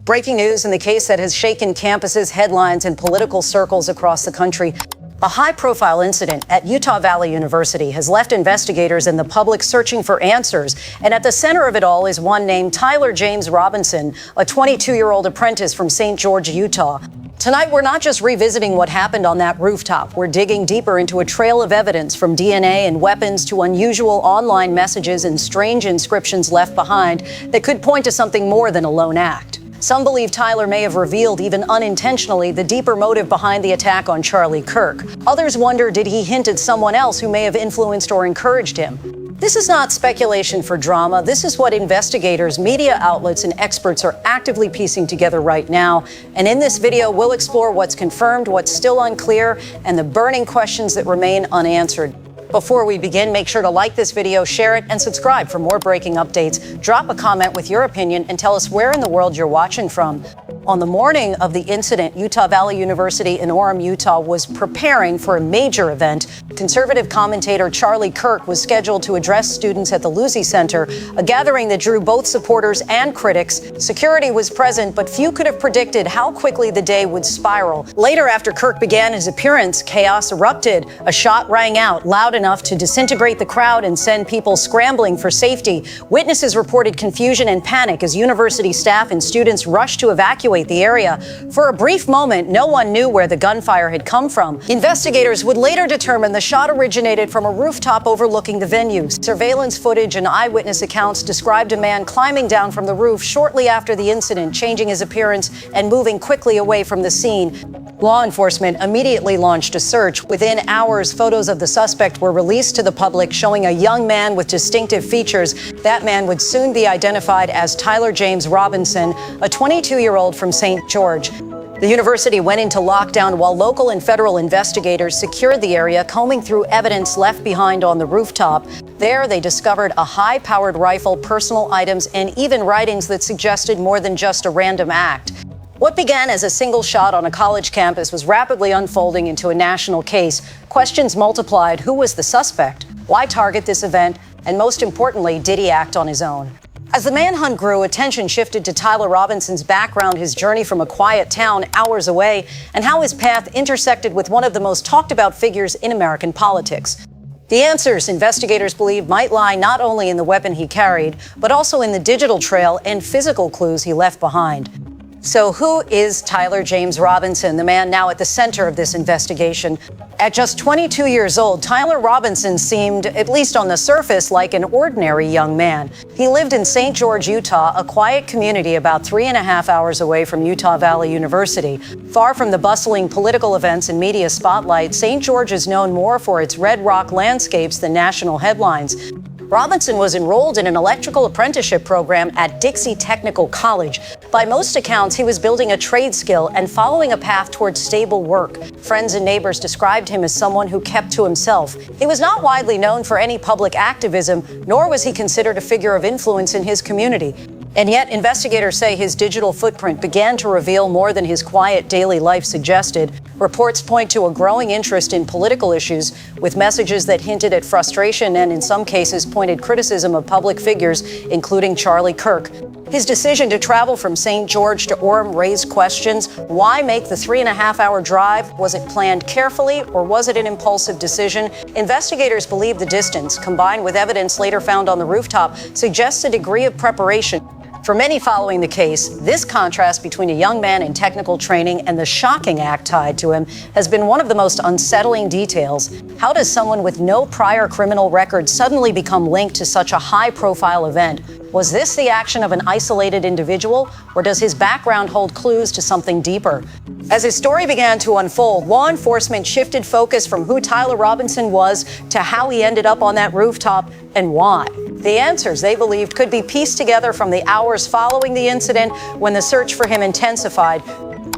Breaking news in the case that has shaken campuses, headlines, and political circles across the country. A high-profile incident at Utah Valley University has left investigators and the public searching for answers. And at the center of it all is one named Tyler James Robinson, a 22-year-old apprentice from St. George, Utah. Tonight, we're not just revisiting what happened on that rooftop. We're digging deeper into a trail of evidence, from DNA and weapons to unusual online messages and strange inscriptions left behind that could point to something more than a lone act. Some believe Tyler may have revealed, even unintentionally, the deeper motive behind the attack on Charlie Kirk. Others wonder, did he hint at someone else who may have influenced or encouraged him? This is not speculation for drama. This is what investigators, media outlets, and experts are actively piecing together right now. And in this video, we'll explore what's confirmed, what's still unclear, and the burning questions that remain unanswered. Before we begin, make sure to like this video, share it, and subscribe for more breaking updates. Drop a comment with your opinion and tell us where in the world you're watching from. On the morning of the incident, Utah Valley University in Orem, Utah was preparing for a major event. Conservative commentator Charlie Kirk was scheduled to address students at the Lucy Center, a gathering that drew both supporters and critics. Security was present, but few could have predicted how quickly the day would spiral. Later, after Kirk began his appearance, chaos erupted. A shot rang out loud enough to disintegrate the crowd and send people scrambling for safety. Witnesses reported confusion and panic as university staff and students rushed to evacuate the area. For a brief moment, no one knew where the gunfire had come from. Investigators would later determine the shot originated from a rooftop overlooking the venue. Surveillance footage and eyewitness accounts described a man climbing down from the roof shortly after the incident, changing his appearance and moving quickly away from the scene. Law enforcement immediately launched a search. Within hours, photos of the suspect were released to the public, showing a young man with distinctive features. That man would soon be identified as Tyler James Robinson, a 22-year-old from St. George. The university went into lockdown while local and federal investigators secured the area, combing through evidence left behind on the rooftop. There, they discovered a high-powered rifle, personal items, and even writings that suggested more than just a random act. What began as a single shot on a college campus was rapidly unfolding into a national case. Questions multiplied. Who was the suspect? Why target this event? And most importantly, did he act on his own? As the manhunt grew, attention shifted to Tyler Robinson's background, his journey from a quiet town hours away, and how his path intersected with one of the most talked about figures in American politics. The answers, investigators believe, might lie not only in the weapon he carried, but also in the digital trail and physical clues he left behind. So who is Tyler James Robinson, the man now at the center of this investigation? At just 22 years old, Tyler Robinson seemed, at least on the surface, like an ordinary young man. He lived in St. George, Utah, a quiet community about 3.5 hours away from Utah Valley University. Far from the bustling political events and media spotlight, St. George is known more for its red rock landscapes than national headlines. Robinson was enrolled in an electrical apprenticeship program at Dixie Technical College. By most accounts, he was building a trade skill and following a path towards stable work. Friends and neighbors described him as someone who kept to himself. He was not widely known for any public activism, nor was he considered a figure of influence in his community. And yet, investigators say his digital footprint began to reveal more than his quiet daily life suggested. Reports point to a growing interest in political issues, with messages that hinted at frustration and, in some cases, pointed criticism of public figures, including Charlie Kirk. His decision to travel from St. George to Orem raised questions. Why make the 3.5-hour drive? Was it planned carefully, or was it an impulsive decision? Investigators believe the distance, combined with evidence later found on the rooftop, suggests a degree of preparation. For many following the case, this contrast between a young man in technical training and the shocking act tied to him has been one of the most unsettling details. How does someone with no prior criminal record suddenly become linked to such a high-profile event? Was this the action of an isolated individual, or does his background hold clues to something deeper? As his story began to unfold, law enforcement shifted focus from who Tyler Robinson was to how he ended up on that rooftop and why. The answers, they believed, could be pieced together from the hours following the incident when the search for him intensified.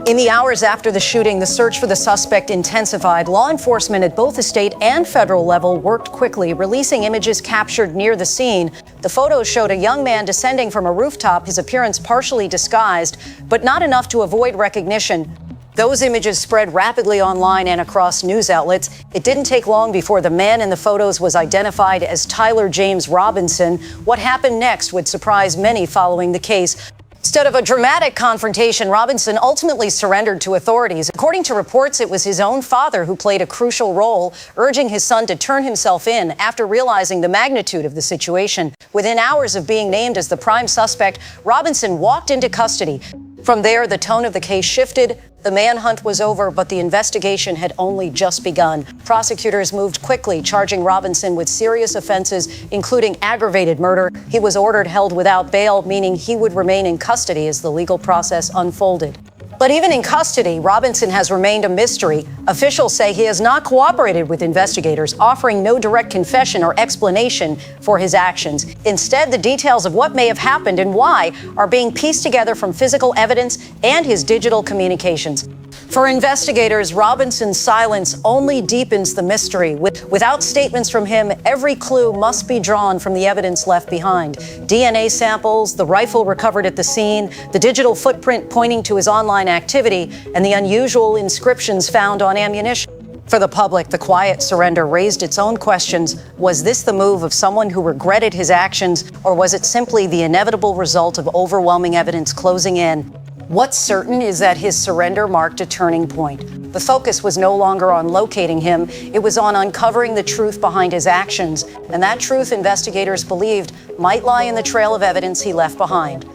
In the hours after the shooting, the search for the suspect intensified. Law enforcement at both the state and federal level worked quickly, releasing images captured near the scene. The photos showed a young man descending from a rooftop, his appearance partially disguised, but not enough to avoid recognition. Those images spread rapidly online and across news outlets. It didn't take long before the man in the photos was identified as Tyler James Robinson. What happened next would surprise many following the case. Instead of a dramatic confrontation, Robinson ultimately surrendered to authorities. According to reports, it was his own father who played a crucial role, urging his son to turn himself in after realizing the magnitude of the situation. Within hours of being named as the prime suspect, Robinson walked into custody. From there, the tone of the case shifted. The manhunt was over, but the investigation had only just begun. Prosecutors moved quickly, charging Robinson with serious offenses, including aggravated murder. He was ordered held without bail, meaning he would remain in custody as the legal process unfolded. But even in custody, Robinson has remained a mystery. Officials say he has not cooperated with investigators, offering no direct confession or explanation for his actions. Instead, the details of what may have happened and why are being pieced together from physical evidence and his digital communications. For investigators, Robinson's silence only deepens the mystery. Without statements from him, every clue must be drawn from the evidence left behind. DNA samples, the rifle recovered at the scene, the digital footprint pointing to his online activity, and the unusual inscriptions found on ammunition. For the public, the quiet surrender raised its own questions. Was this the move of someone who regretted his actions, or was it simply the inevitable result of overwhelming evidence closing in? What's certain is that his surrender marked a turning point. The focus was no longer on locating him, it was on uncovering the truth behind his actions, and that truth, investigators believed, might lie in the trail of evidence he left behind.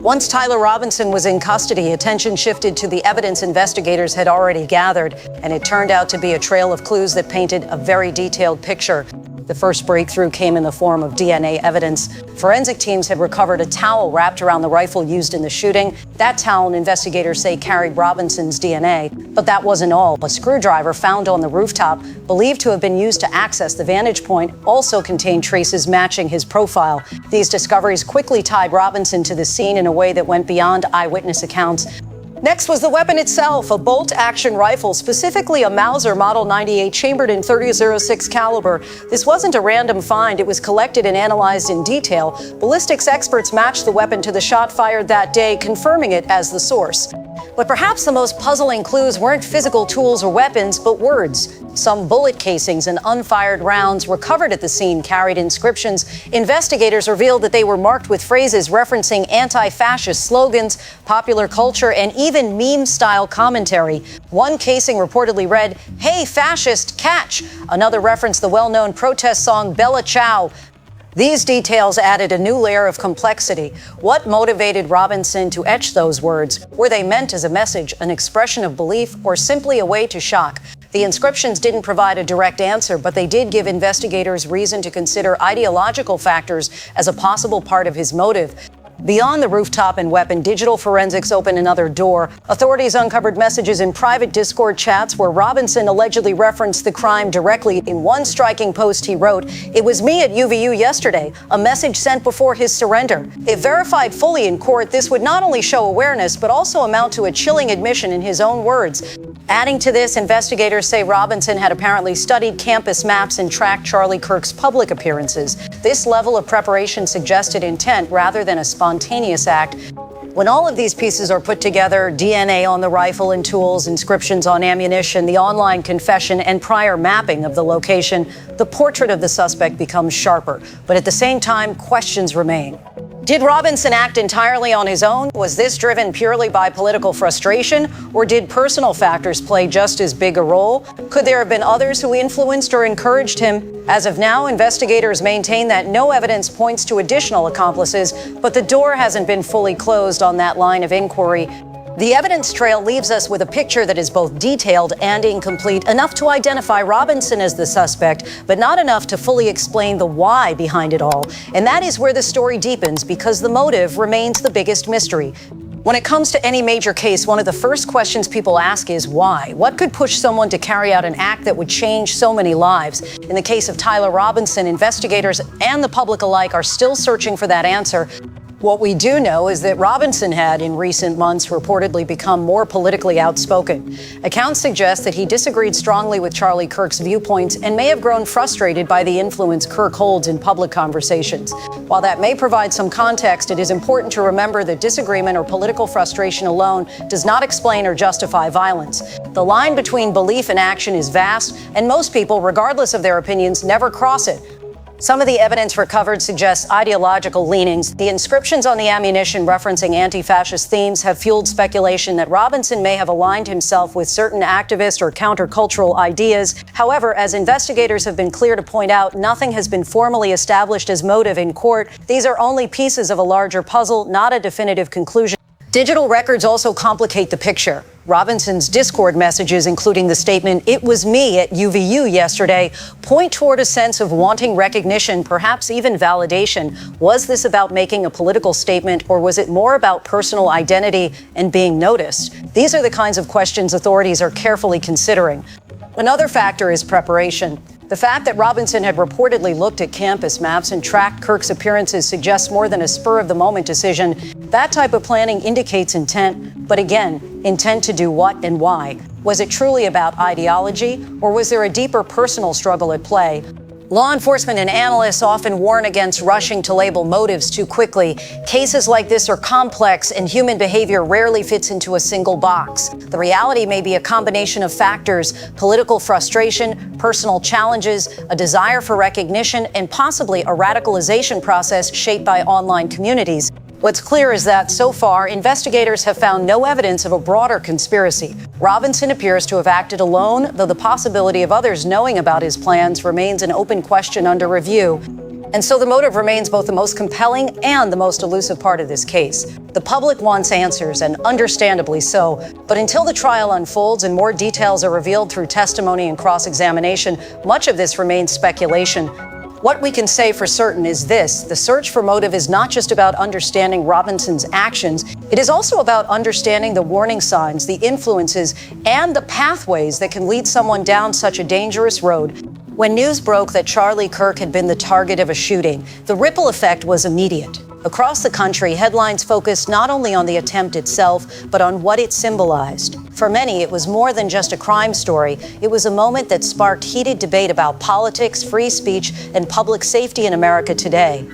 Once Tyler Robinson was in custody, attention shifted to the evidence investigators had already gathered, and it turned out to be a trail of clues that painted a very detailed picture. The first breakthrough came in the form of DNA evidence. Forensic teams had recovered a towel wrapped around the rifle used in the shooting. That towel, investigators say, carried Robinson's DNA. But that wasn't all. A screwdriver found on the rooftop, believed to have been used to access the vantage point, also contained traces matching his profile. These discoveries quickly tied Robinson to the scene in a way that went beyond eyewitness accounts. Next was the weapon itself, a bolt-action rifle, specifically a Mauser Model 98 chambered in .30-06 caliber. This wasn't a random find. It was collected and analyzed in detail. Ballistics experts matched the weapon to the shot fired that day, confirming it as the source. But perhaps the most puzzling clues weren't physical tools or weapons, but words. Some bullet casings and unfired rounds recovered at the scene carried inscriptions. Investigators revealed that they were marked with phrases referencing anti-fascist slogans, popular culture, and even meme-style commentary. One casing reportedly read, "Hey, fascist, catch!" Another referenced the well-known protest song Bella Ciao. These details added a new layer of complexity. What motivated Robinson to etch those words? Were they meant as a message, an expression of belief, or simply a way to shock? The inscriptions didn't provide a direct answer, but they did give investigators reason to consider ideological factors as a possible part of his motive. Beyond the rooftop and weapon, digital forensics opened another door. Authorities uncovered messages in private Discord chats where Robinson allegedly referenced the crime directly. In one striking post he wrote, "It was me at UVU yesterday," a message sent before his surrender. If verified fully in court, this would not only show awareness, but also amount to a chilling admission in his own words. Adding to this, investigators say Robinson had apparently studied campus maps and tracked Charlie Kirk's public appearances. This level of preparation suggested intent rather than a spontaneous act. When all of these pieces are put together, DNA on the rifle and tools, inscriptions on ammunition, the online confession, and prior mapping of the location, the portrait of the suspect becomes sharper. But at the same time, questions remain. Did Robinson act entirely on his own? Was this driven purely by political frustration? Or did personal factors play just as big a role? Could there have been others who influenced or encouraged him? As of now, investigators maintain that no evidence points to additional accomplices, but the door hasn't been fully closed on that line of inquiry. The evidence trail leaves us with a picture that is both detailed and incomplete, enough to identify Robinson as the suspect, but not enough to fully explain the why behind it all. And that is where the story deepens, because the motive remains the biggest mystery. When it comes to any major case, one of the first questions people ask is why? What could push someone to carry out an act that would change so many lives? In the case of Tyler Robinson, investigators and the public alike are still searching for that answer. What we do know is that Robinson had, in recent months, reportedly become more politically outspoken. Accounts suggest that he disagreed strongly with Charlie Kirk's viewpoints and may have grown frustrated by the influence Kirk holds in public conversations. While that may provide some context, it is important to remember that disagreement or political frustration alone does not explain or justify violence. The line between belief and action is vast, and most people, regardless of their opinions, never cross it. Some of the evidence recovered suggests ideological leanings. The inscriptions on the ammunition referencing anti-fascist themes have fueled speculation that Robinson may have aligned himself with certain activist or countercultural ideas. However, as investigators have been clear to point out, nothing has been formally established as motive in court. These are only pieces of a larger puzzle, not a definitive conclusion. Digital records also complicate the picture. Robinson's Discord messages, including the statement, "It was me at UVU yesterday," point toward a sense of wanting recognition, perhaps even validation. Was this about making a political statement, or was it more about personal identity and being noticed? These are the kinds of questions authorities are carefully considering. Another factor is preparation. The fact that Robinson had reportedly looked at campus maps and tracked Kirk's appearances suggests more than a spur-of-the-moment decision. That type of planning indicates intent, but again, intent to do what and why. Was it truly about ideology, or was there a deeper personal struggle at play? Law enforcement and analysts often warn against rushing to label motives too quickly. Cases like this are complex, and human behavior rarely fits into a single box. The reality may be a combination of factors: political frustration, personal challenges, a desire for recognition, and possibly a radicalization process shaped by online communities. What's clear is that, so far, investigators have found no evidence of a broader conspiracy. Robinson appears to have acted alone, though the possibility of others knowing about his plans remains an open question under review. And so the motive remains both the most compelling and the most elusive part of this case. The public wants answers, and understandably so. But until the trial unfolds and more details are revealed through testimony and cross-examination, much of this remains speculation. What we can say for certain is this: the search for motive is not just about understanding Robinson's actions, it is also about understanding the warning signs, the influences, and the pathways that can lead someone down such a dangerous road. When news broke that Charlie Kirk had been the target of a shooting, the ripple effect was immediate. Across the country, headlines focused not only on the attempt itself, but on what it symbolized. For many, it was more than just a crime story. It was a moment that sparked heated debate about politics, free speech, and public safety in America today.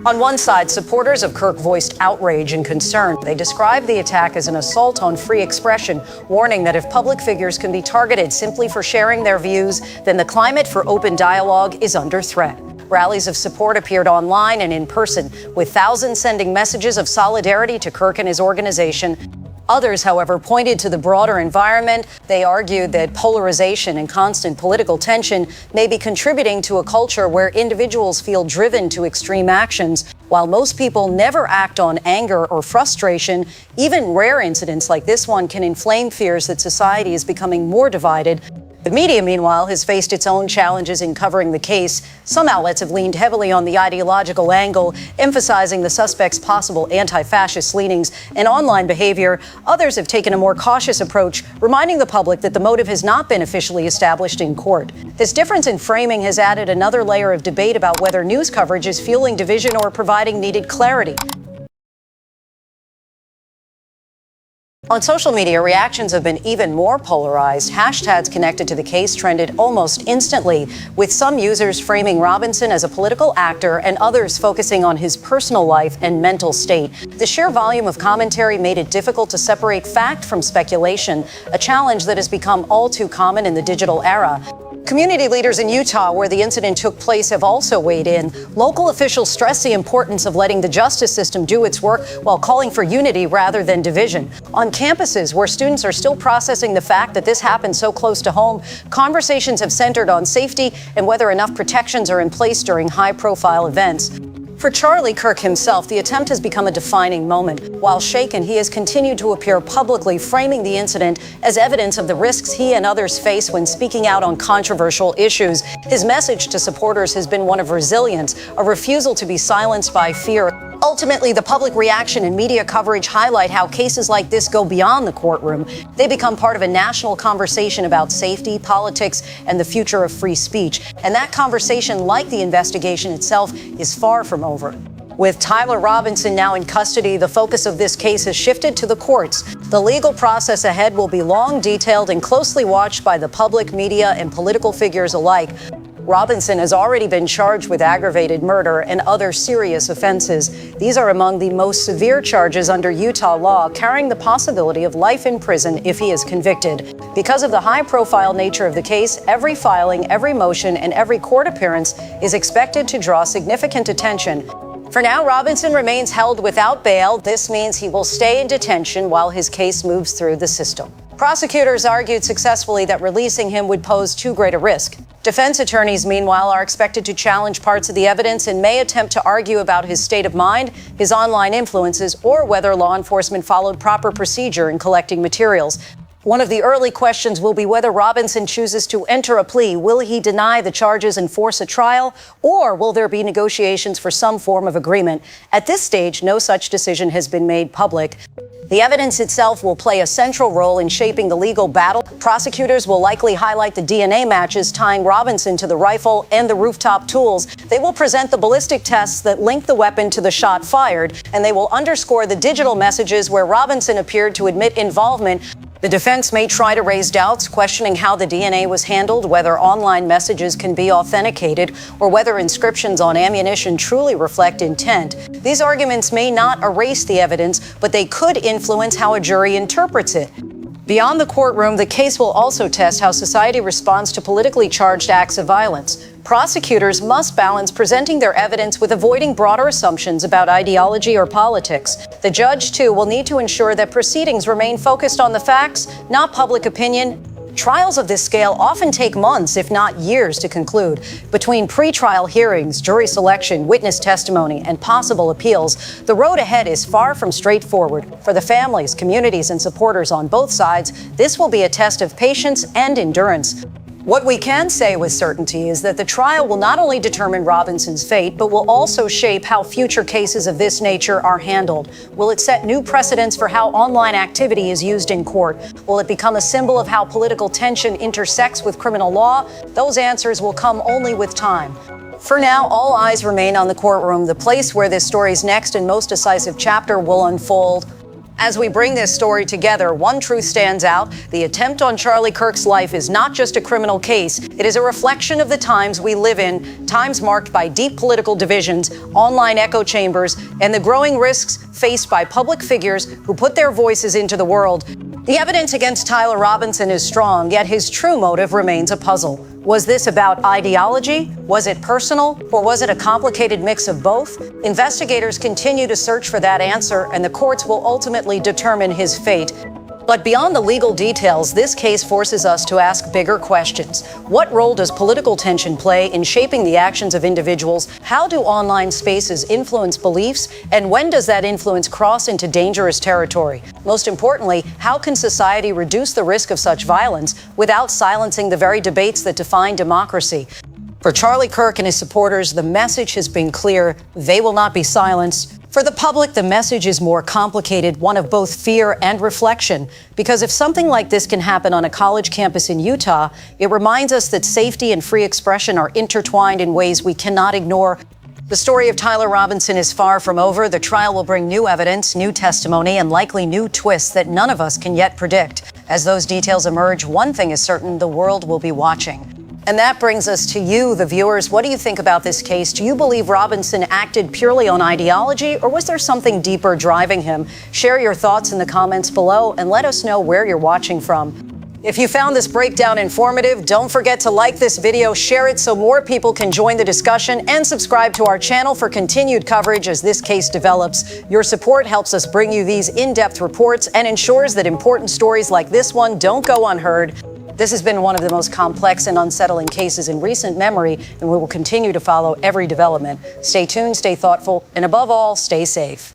On one side, supporters of Kirk voiced outrage and concern. They described the attack as an assault on free expression, warning that if public figures can be targeted simply for sharing their views, then the climate for open dialogue is under threat. Rallies of support appeared online and in person, with thousands sending messages of solidarity to Kirk and his organization. Others, however, pointed to the broader environment. They argued that polarization and constant political tension may be contributing to a culture where individuals feel driven to extreme actions. While most people never act on anger or frustration, even rare incidents like this one can inflame fears that society is becoming more divided. The media, meanwhile, has faced its own challenges in covering the case. Some outlets have leaned heavily on the ideological angle, emphasizing the suspect's possible anti-fascist leanings and online behavior. Others have taken a more cautious approach, reminding the public that the motive has not been officially established in court. This difference in framing has added another layer of debate about whether news coverage is fueling division or providing needed clarity. On social media, reactions have been even more polarized. Hashtags connected to the case trended almost instantly, with some users framing Robinson as a political actor and others focusing on his personal life and mental state. The sheer volume of commentary made it difficult to separate fact from speculation, a challenge that has become all too common in the digital era. Community leaders in Utah, where the incident took place, have also weighed in. Local officials stress the importance of letting the justice system do its work while calling for unity rather than division. On campuses, where students are still processing the fact that this happened so close to home, conversations have centered on safety and whether enough protections are in place during high-profile events. For Charlie Kirk himself, the attempt has become a defining moment. While shaken, he has continued to appear publicly, framing the incident as evidence of the risks he and others face when speaking out on controversial issues. His message to supporters has been one of resilience, a refusal to be silenced by fear. Ultimately, the public reaction and media coverage highlight how cases like this go beyond the courtroom. They become part of a national conversation about safety, politics, and the future of free speech. And that conversation, like the investigation itself, is far from over. With Tyler Robinson now in custody, the focus of this case has shifted to the courts. The legal process ahead will be long, detailed, and closely watched by the public, media, and political figures alike. Robinson has already been charged with aggravated murder and other serious offenses. These are among the most severe charges under Utah law, carrying the possibility of life in prison if he is convicted. Because of the high-profile nature of the case, every filing, every motion, and every court appearance is expected to draw significant attention. For now, Robinson remains held without bail. This means he will stay in detention while his case moves through the system. Prosecutors argued successfully that releasing him would pose too great a risk. Defense attorneys, meanwhile, are expected to challenge parts of the evidence and may attempt to argue about his state of mind, his online influences, or whether law enforcement followed proper procedure in collecting materials. One of the early questions will be whether Robinson chooses to enter a plea. Will he deny the charges and force a trial, or will there be negotiations for some form of agreement? At this stage, no such decision has been made public. The evidence itself will play a central role in shaping the legal battle. Prosecutors will likely highlight the DNA matches tying Robinson to the rifle and the rooftop tools. They will present the ballistic tests that link the weapon to the shot fired, and they will underscore the digital messages where Robinson appeared to admit involvement. The defense may try to raise doubts, questioning how the DNA was handled, whether online messages can be authenticated, or whether inscriptions on ammunition truly reflect intent. These arguments may not erase the evidence, but they could influence how a jury interprets it. Beyond the courtroom, the case will also test how society responds to politically charged acts of violence. Prosecutors must balance presenting their evidence with avoiding broader assumptions about ideology or politics. The judge, too, will need to ensure that proceedings remain focused on the facts, not public opinion. Trials of this scale often take months, if not years, to conclude. Between pretrial hearings, jury selection, witness testimony, and possible appeals, the road ahead is far from straightforward. For the families, communities, and supporters on both sides, this will be a test of patience and endurance. What we can say with certainty is that the trial will not only determine Robinson's fate, but will also shape how future cases of this nature are handled. Will it set new precedents for how online activity is used in court? Will it become a symbol of how political tension intersects with criminal law? Those answers will come only with time. For now, all eyes remain on the courtroom, the place where this story's next and most decisive chapter will unfold. As we bring this story together, one truth stands out. The attempt on Charlie Kirk's life is not just a criminal case. It is a reflection of the times we live in, times marked by deep political divisions, online echo chambers, and the growing risks faced by public figures who put their voices into the world. The evidence against Tyler Robinson is strong, yet his true motive remains a puzzle. Was this about ideology? Was it personal? Or was it a complicated mix of both? Investigators continue to search for that answer, and the courts will ultimately determine his fate. But beyond the legal details, this case forces us to ask bigger questions. What role does political tension play in shaping the actions of individuals? How do online spaces influence beliefs? And when does that influence cross into dangerous territory? Most importantly, how can society reduce the risk of such violence without silencing the very debates that define democracy? For Charlie Kirk and his supporters, the message has been clear. They will not be silenced. For the public, the message is more complicated, one of both fear and reflection. Because if something like this can happen on a college campus in Utah, it reminds us that safety and free expression are intertwined in ways we cannot ignore. The story of Tyler Robinson is far from over. The trial will bring new evidence, new testimony, and likely new twists that none of us can yet predict. As those details emerge, one thing is certain: the world will be watching. And that brings us to you, the viewers. What do you think about this case? Do you believe Robinson acted purely on ideology, or was there something deeper driving him? Share your thoughts in the comments below and let us know where you're watching from. If you found this breakdown informative, don't forget to like this video, share it so more people can join the discussion, and subscribe to our channel for continued coverage as this case develops. Your support helps us bring you these in-depth reports and ensures that important stories like this one don't go unheard. This has been one of the most complex and unsettling cases in recent memory, and we will continue to follow every development. Stay tuned, stay thoughtful, and above all, stay safe.